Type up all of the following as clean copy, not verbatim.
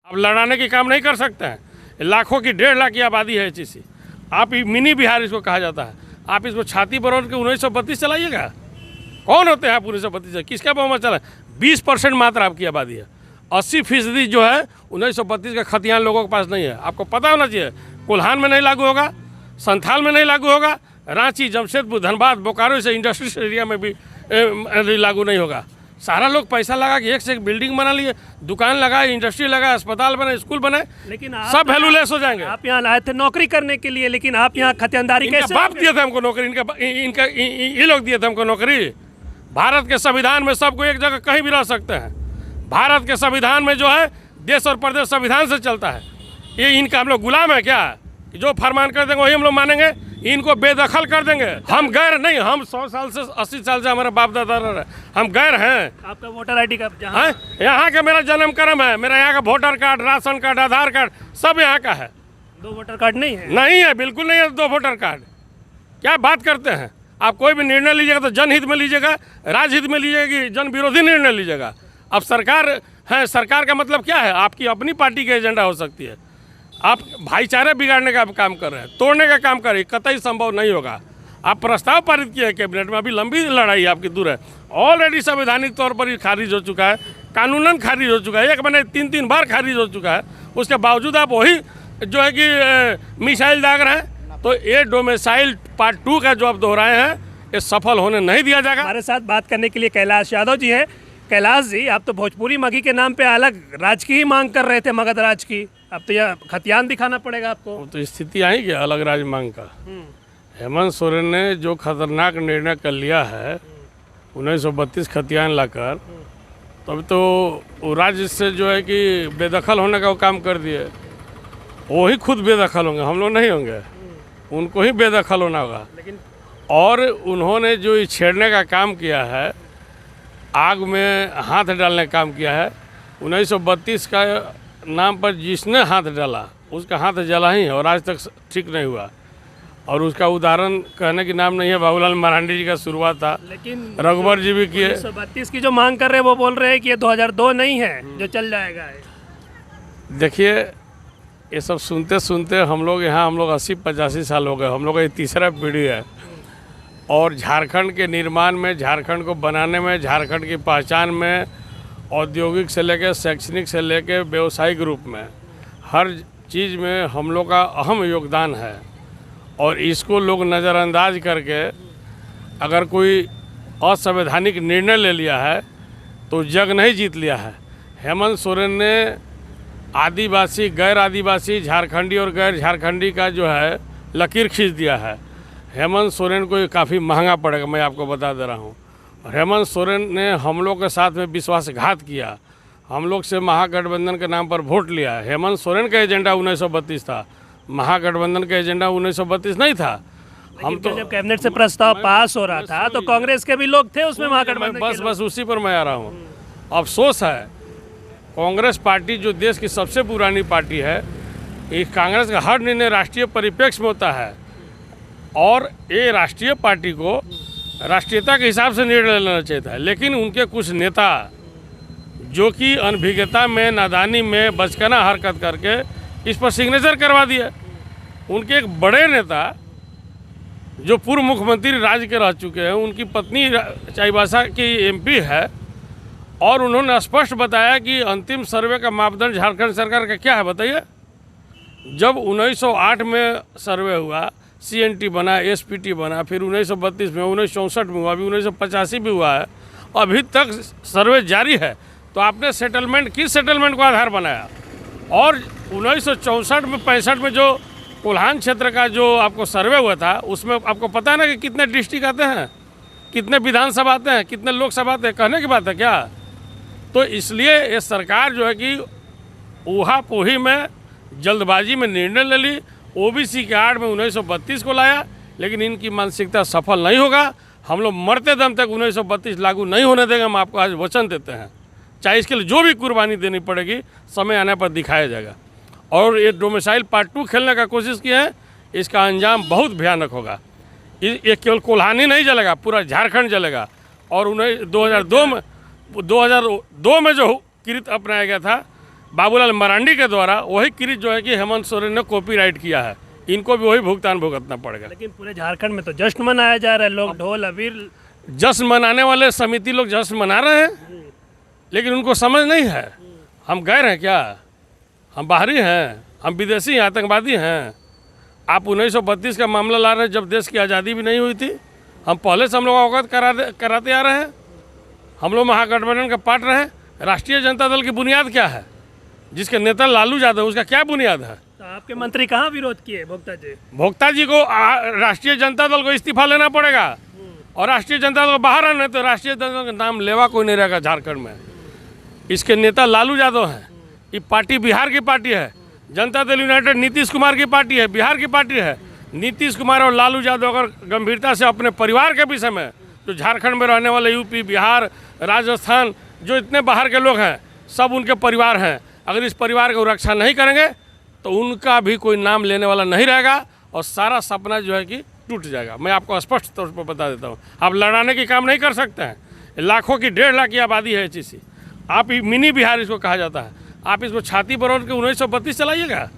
आप लड़ाने की काम नहीं कर सकते हैं। लाखों की 1.5 लाख की आबादी है HEC। आप मिनी बिहार इसको कहा जाता है। आप इसको छाती पर के 1932 चलाइएगा। कौन होते हैं आप 1932? किसका बहुमत चला? 20% मात्र आपकी आबादी है। 80% जो है 1932 का खतियान लोगों के पास नहीं है। आपको पता होना चाहिए। कोल्हान में नहीं लागू होगा, संथाल में नहीं लागू होगा, रांची, जमशेदपुर, धनबाद, बोकारो से इंडस्ट्रियल एरिया में भी लागू नहीं होगा। सारा लोग पैसा लगा के एक से एक बिल्डिंग बना लिए, दुकान लगाए, इंडस्ट्री लगाए, अस्पताल बनाए, स्कूल बनाए, लेकिन सब वैल्यूलेस हो जाएंगे। आप यहाँ आए थे नौकरी करने के लिए, लेकिन आप यहाँ खतियानदारी कैसे? बाप दिए थे हमको नौकरी, इनका ये लोग दिए थे हमको नौकरी। भारत के संविधान में सबको एक जगह कहीं भी रह सकते हैं। भारत के संविधान में जो है देश और प्रदेश संविधान से चलता है। ये इनका हम लोग गुलाम है क्या? जो फरमान कर देंगे वही हम लोग मानेंगे? इनको बेदखल कर देंगे। हम गैर नहीं, हम 100 साल से 80 साल से हमारा बाप दादा रहे, हम गैर हैं। आपका वोटर ID का यहाँ का मेरा जन्म कर्म है, मेरा यहाँ का वोटर कार्ड, राशन कार्ड, आधार कार्ड सब यहाँ का है। 2 वोटर कार्ड नहीं है? नहीं है, बिल्कुल नहीं है 2 वोटर कार्ड। क्या बात करते हैं आप? कोई भी निर्णय लीजिएगा तो जनहित में लीजिएगा, राजहित में लीजिएगा कि जन विरोधी निर्णय लीजिएगा। अब सरकार है, सरकार का मतलब क्या है? आपकी अपनी पार्टी का एजेंडा हो सकती है। आप भाईचारे बिगाड़ने का काम कर रहे हैं, तोड़ने का काम कर रहे हैं, कतई संभव नहीं होगा। आप प्रस्ताव पारित किए हैं कैबिनेट में, अभी लंबी लड़ाई आपकी दूर है। ऑलरेडी संवैधानिक तौर पर ये खारिज हो चुका है, कानूनन खारिज हो चुका है, 1 महीने 3 बार खारिज हो चुका है। उसके बावजूद आप वही जो है कि मिसाइल दाग रहे हैं। तो ये डोमिसाइल पार्ट 2 का जो आप दोहराए हैं, ये सफल होने नहीं दिया जाएगा। हमारे साथ बात करने के लिए कैलाश यादव जी हैं। कैलाश जी, आप तो भोजपुरी मगही के नाम पे अलग राज की ही मांग कर रहे थे, मगध राज की। अब तो यह खतियान दिखाना पड़ेगा आपको। तो स्थिति आई कि अलग राज मांग का हेमंत सोरेन ने जो खतरनाक निर्णय कर लिया है 1932 खतियान लाकर, तब तो वो राज्य से जो है कि बेदखल होने का वो काम कर दिए। वो ही खुद बेदखल होंगे, हम लोग नहीं होंगे। उनको ही बेदखल होना होगा। लेकिन और उन्होंने जो ये छेड़ने का काम किया है, आग में हाथ डालने का काम किया है, 1932 का नाम पर जिसने हाथ डाला उसका हाथ जला ही है और आज तक ठीक नहीं हुआ। और उसका उदाहरण कहने की नाम नहीं है, बाबूलाल मरांडी जी का शुरुआत था, लेकिन रघुवर जी भी किए। 1932 की जो मांग कर रहे हैं वो बोल रहे हैं कि ये 2002 नहीं है जो चल जाएगा। देखिए, ये सब सुनते सुनते हम लोग 80-85 साल हो गए। हम लोग का ये तीसरा पीढ़ी है। और झारखंड के निर्माण में, झारखंड को बनाने में, झारखंड की पहचान में, औद्योगिक से लेकर शैक्षणिक से लेकर व्यवसायिक रूप में हर चीज़ में हम लोग का अहम योगदान है। और इसको लोग नज़रअंदाज करके अगर कोई असंवैधानिक निर्णय ले लिया है तो जग नहीं जीत लिया है। हेमंत सोरेन ने आदिवासी, गैर आदिवासी, झारखंडी और गैर झारखंडी का जो है लकीर खींच दिया है। हेमंत सोरेन को ये काफ़ी महंगा पड़ेगा, मैं आपको बता दे रहा हूँ। हेमंत सोरेन ने हम लोग के साथ में विश्वासघात किया, हम लोग से महागठबंधन के नाम पर वोट लिया। हेमंत सोरेन का एजेंडा 1932 था, महागठबंधन का एजेंडा 1932 नहीं था। हम तो जब कैबिनेट से प्रस्ताव पास हो रहा था तो कांग्रेस के भी लोग थे उसमें, महागठबंधन। बस उसी पर मैं आ रहा हूँ। अफसोस है, कांग्रेस पार्टी जो देश की सबसे पुरानी पार्टी है, इस कांग्रेस का हर निर्णय राष्ट्रीय परिप्रेक्ष्य में होता है। और ये राष्ट्रीय पार्टी को राष्ट्रीयता के हिसाब से निर्णय लेना चाहिए था। लेकिन उनके कुछ नेता जो कि अनभिज्ञता में, नादानी में, बचकाना हरकत करके इस पर सिग्नेचर करवा दिया। उनके एक बड़े नेता जो पूर्व मुख्यमंत्री राज्य के रह चुके हैं, उनकी पत्नी चाईबासा की MP है, और उन्होंने स्पष्ट बताया कि अंतिम सर्वे का मापदंड झारखंड सरकार का क्या है बताइए। जब 1908 में सर्वे हुआ, CNT बना, SPT बना, फिर 1932 में, 1964 में हुआ, अभी 1985 भी हुआ है, अभी तक सर्वे जारी है। तो आपने सेटलमेंट, किस सेटलमेंट को आधार बनाया? और 1964 में, 65 में जो कोल्हान क्षेत्र का जो आपको सर्वे हुआ था, उसमें आपको पता है ना कि कितने डिस्ट्रिक्ट आते हैं, कितने विधानसभा आते हैं, कितने लोकसभा आते हैं? कहने की बात है क्या? तो इसलिए ये सरकार जो है कि ऊहा-पोही में, जल्दबाजी में निर्णय ले ली, OBC के आड़ में 1932 को लाया। लेकिन इनकी मानसिकता सफल नहीं होगा। हम लोग मरते दम तक 1932 लागू नहीं होने देंगे, हम आपको आज वचन देते हैं। चाहे इसके लिए जो भी कुर्बानी देनी पड़ेगी, समय आने पर दिखाया जाएगा। और ये डोमिसाइल पार्ट 2 खेलने का कोशिश की है, इसका अंजाम बहुत भयानक होगा। ये केवल कोल्हानी नहीं जलेगा, पूरा झारखंड जलेगा। और 2002 में जो कृत अपनाया गया था बाबूलाल मरांडी के द्वारा वही क्रिज जो है कि हेमंत सोरेन ने कॉपीराइट किया है, इनको भी वही भुगतान भुगतना पड़ेगा। लेकिन पूरे झारखंड में तो जश्न मनाया जा रहा है, लोग ढोल अबीर। जश्न मनाने वाले समिति लोग जश्न मना रहे हैं, लेकिन उनको समझ नहीं है हम गैर हैं क्या, हम बाहरी हैं, हम विदेशी हैं, आतंकवादी हैं। आप 1932 का मामला ला रहे हैं जब देश की आज़ादी भी नहीं हुई थी। हम पहले से हम लोग अवगत कराते आ रहे हैं। हम लोग महागठबंधन का पार्ट रहे। राष्ट्रीय जनता दल की बुनियाद क्या है, जिसके नेता लालू यादव, उसका क्या बुनियाद है? तो आपके मंत्री कहाँ विरोध किए भोक्ता जी? भोक्ता जी को राष्ट्रीय जनता दल को इस्तीफा लेना पड़ेगा और राष्ट्रीय जनता दल को बाहर आने, तो राष्ट्रीय जनता दल का नाम लेवा कोई नहीं रहेगा झारखंड में। इसके नेता लालू यादव हैं। ये पार्टी बिहार की पार्टी है। जनता दल यूनाइटेड नीतीश कुमार की पार्टी है, बिहार की पार्टी है। नीतीश कुमार और लालू यादव अगर गंभीरता से अपने परिवार के विषय में, जो झारखंड में रहने वाले यूपी, बिहार, राजस्थान, जो इतने बाहर के लोग हैं, सब उनके परिवार हैं, अगर इस परिवार की रक्षा नहीं करेंगे तो उनका भी कोई नाम लेने वाला नहीं रहेगा और सारा सपना जो है कि टूट जाएगा। मैं आपको स्पष्ट तौर पर बता देता हूँ, आप लड़ाने की काम नहीं कर सकते हैं। लाखों की 1.5 लाख की आबादी है HEC। आप मिनी बिहार इसको कहा जाता है। आप इसको छाती पर ओढ़ के 1932 चलाइएगा?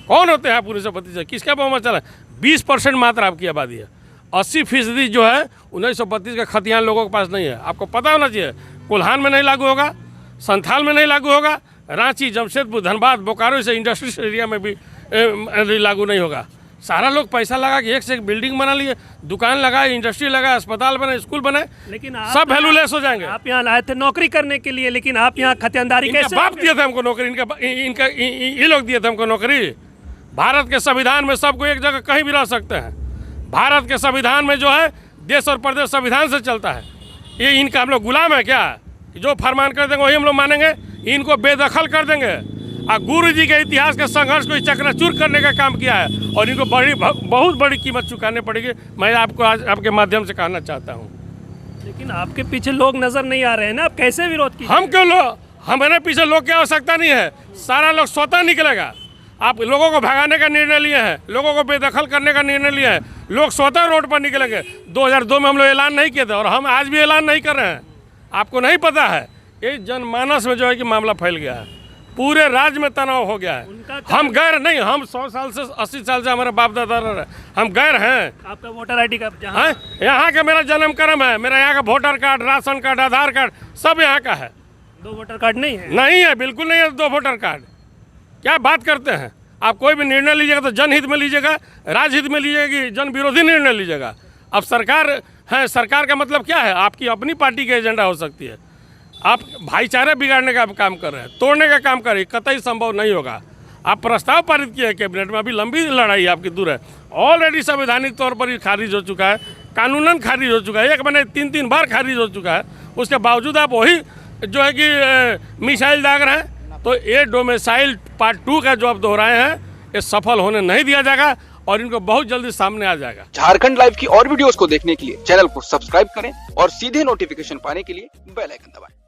कौन होते हैं आप 1932? किसका बहुमत चला? 20% मात्र आपकी आबादी है। 80% जो है 1932 का खतियान लोगों के पास नहीं है। आपको पता होना चाहिए। कोल्हान में नहीं लागू होगा, संथाल में नहीं लागू होगा, रांची, जमशेदपुर, धनबाद, बोकारो से इंडस्ट्रियल एरिया में भी लागू नहीं होगा। सारा लोग पैसा लगा के एक से एक बिल्डिंग बना लिए, दुकान लगाए, इंडस्ट्री लगाए, अस्पताल बने, स्कूल बने, लेकिन सब वैल्यूलेस हो जाएंगे। आप यहाँ आए थे नौकरी करने के लिए, लेकिन आप यहाँ खतियानदारी कैसे? बाप दिए थे हमको नौकरी, ये लोग दिए थे हमको नौकरी। भारत के संविधान में सबको एक जगह कहीं भी रह सकते हैं। भारत के संविधान में जो है देश और प्रदेश संविधान से चलता है। ये इनका हम लोग गुलाम है क्या? जो फरमान कर देंगे वही हम लोग मानेंगे? इनको बेदखल कर देंगे। गुरु जी के इतिहास के संघर्ष को चकनाचूर करने का काम किया है और इनको बहुत बड़ी कीमत चुकानी पड़ेगी। मैं आपको आज आपके माध्यम से कहना चाहता हूँ। लेकिन आपके पीछे लोग नजर नहीं आ रहे हैं ना, आप कैसे विरोध कीजिए? हम क्यों लोग? हमारे पीछे लोग की आवश्यकता नहीं है। सारा लोग स्वतः निकलेगा। आप लोगों को भगाने का निर्णय लिए हैं, लोगों को बेदखल करने का निर्णय लिया है, लोग स्वतः रोड पर निकलेंगे। 2002 में हम लोग ऐलान नहीं किए थे और हम आज भी ऐलान नहीं कर रहे हैं। आपको नहीं पता है, ये जनमानस में जो है कि मामला फैल गया है, पूरे राज्य में तनाव हो गया है। हम गैर नहीं, हम 100 साल से 80 साल से हमारे बाप दादा रहे, हम गैर हैं। आपका वोटर ID का यहाँ का मेरा जन्म क्रम है, मेरा यहाँ का वोटर कार्ड, राशन कार्ड, आधार कार्ड सब यहाँ का है। 2 वोटर कार्ड नहीं है? नहीं है, बिल्कुल नहीं है 2 वोटर कार्ड। क्या बात करते हैं आप? कोई भी निर्णय लीजिएगा तो जनहित में लीजिएगा, राजहित में लीजिएगा कि जन विरोधी निर्णय लीजिएगा। अब सरकार है, सरकार का मतलब क्या है? आपकी अपनी पार्टी का एजेंडा हो सकती है। आप भाईचारा बिगाड़ने का काम कर रहे हैं, तोड़ने का काम कर रहे हैं, कतई संभव नहीं होगा। आप प्रस्ताव पारित किए हैं कैबिनेट में, अभी लंबी लड़ाई आपकी दूर है। ऑलरेडी संवैधानिक तौर पर ही खारिज हो चुका है, कानूनन खारिज हो चुका है, 1 महीने 3 बार खारिज हो चुका है। उसके बावजूद आप वही जो है कि मिसाइल दाग रहे हैं। तो ये डोमिसाइल पार्ट 2 का जो आप दोहराए हैं, ये सफल होने नहीं दिया जाएगा और इनको बहुत जल्दी सामने आ जाएगा। झारखंड लाइव की और वीडियोस को देखने के लिए चैनल को सब्सक्राइब करें और सीधे नोटिफिकेशन पाने के लिए बेल आइकन दबाएं।